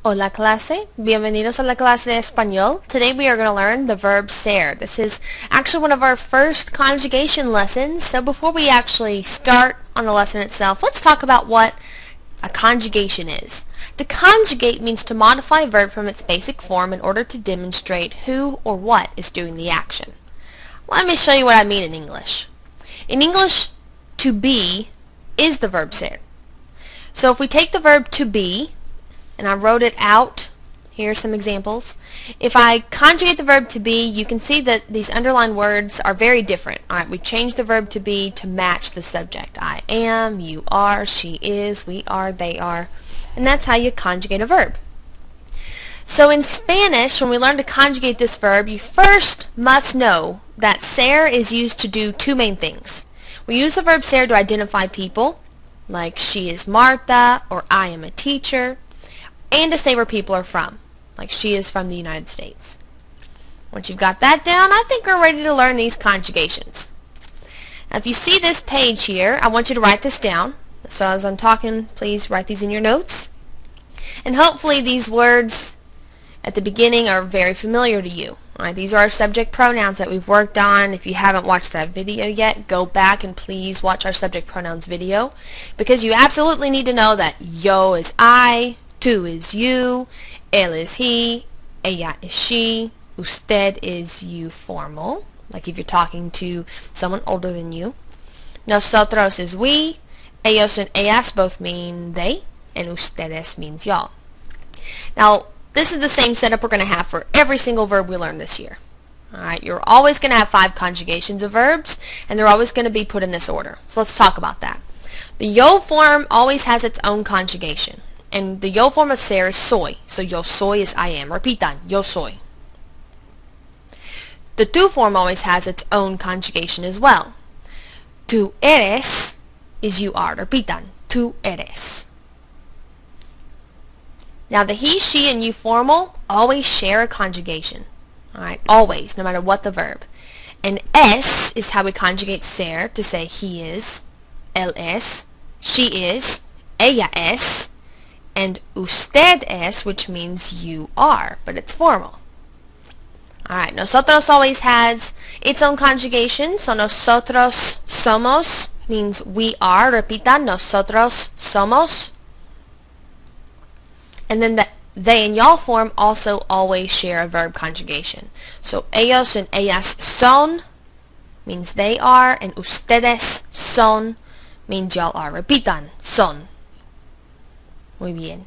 Hola clase, bienvenidos a la clase de español. Today we are going to learn the verb ser. This is actually one of our first conjugation lessons, so before we actually start on the lesson itself, let's talk about what a conjugation is. To conjugate means to modify a verb from its basic form in order to demonstrate who or what is doing the action. Let me show you what I mean in English. In English, to be is the verb ser. So if we take the verb to be, and I wrote it out. Here are some examples. If I conjugate the verb to be, you can see that these underlined words are very different. Alright, we changed the verb to be to match the subject. I am, you are, she is, we are, they are. And that's how you conjugate a verb. So in Spanish, when we learn to conjugate this verb, you first must know that ser is used to do two main things. We use the verb ser to identify people, like she is Marta, or I am a teacher, and to say where people are from, like she is from the United States. Once you've got that down, I think we're ready to learn these conjugations. Now, if you see this page here, I want you to write this down. So as I'm talking, please write these in your notes. And hopefully these words at the beginning are very familiar to you. Alright, these are our subject pronouns that we've worked on. If you haven't watched that video yet, go back and please watch our subject pronouns video, because you absolutely need to know that yo is I, tú is you, él is he, ella is she, usted is you formal, like if you're talking to someone older than you. Nosotros is we, ellos and ellas both mean they, and ustedes means y'all. Now, this is the same setup we're going to have for every single verb we learn this year. Alright, you're always going to have 5 conjugations of verbs, and they're always going to be put in this order. So let's talk about that. The yo form always has its own conjugation. And the yo form of ser is soy. So yo soy is I am. Repitan, yo soy. The tú form always has its own conjugation as well. Tú eres is you are. Repitan, tú eres. Now the he, she, and you formal always share a conjugation. Alright, always, no matter what the verb. And es is how we conjugate ser to say he is, él es, she is, ella es, and usted es, which means you are, but it's formal. Alright, nosotros always has its own conjugation, so nosotros somos means we are. Repitan, nosotros somos. And then the they and y'all form also always share a verb conjugation. So ellos and ellas son means they are, and ustedes son means y'all are. Repitan, son. Muy bien.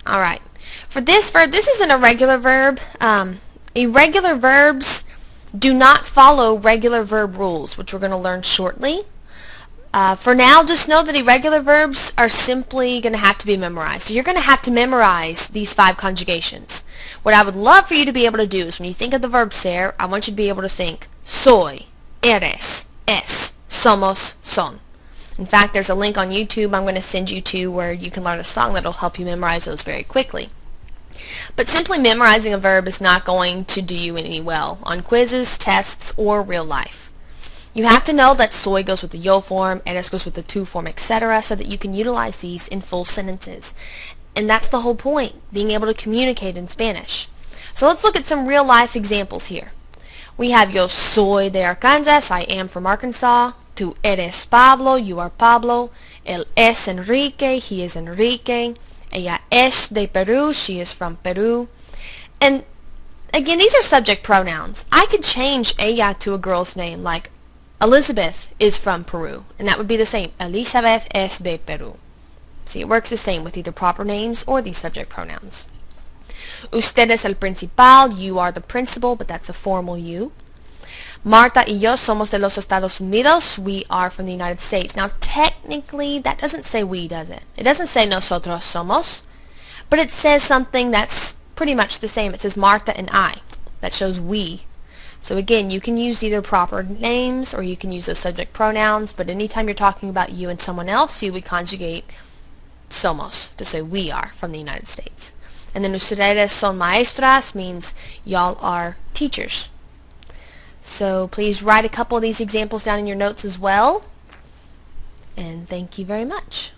Alright. For this verb, this is an irregular verb. Irregular verbs do not follow regular verb rules, which we're going to learn shortly. For now, just know that irregular verbs are simply going to have to be memorized. So you're going to have to memorize these 5 conjugations. What I would love for you to be able to do is when you think of the verb ser, I want you to be able to think soy, eres, es, somos, son. In fact, there's a link on YouTube I'm going to send you to where you can learn a song that will help you memorize those very quickly. But simply memorizing a verb is not going to do you any well on quizzes, tests, or real life. You have to know that soy goes with the yo form, eres goes with the tú form, etc., so that you can utilize these in full sentences. And that's the whole point, being able to communicate in Spanish. So let's look at some real life examples here. We have yo soy de Arkansas, I am from Arkansas. Tú eres Pablo, you are Pablo. Él es Enrique, he is Enrique. Ella es de Peru, she is from Peru. And again, these are subject pronouns. I could change ella to a girl's name, like Elizabeth is from Peru, and that would be the same. Elizabeth es de Peru. See, it works the same with either proper names or these subject pronouns. Usted es el principal, you are the principal, but that's a formal you. Marta y yo somos de los Estados Unidos, we are from the United States. Now technically that doesn't say we, does it? It doesn't say nosotros somos, but it says something that's pretty much the same. It says Marta and I. That shows we. So again, you can use either proper names or you can use those subject pronouns, but anytime you're talking about you and someone else, you would conjugate somos to say we are from the United States. And then ustedes son maestras means y'all are teachers. So please write a couple of these examples down in your notes as well. And thank you very much.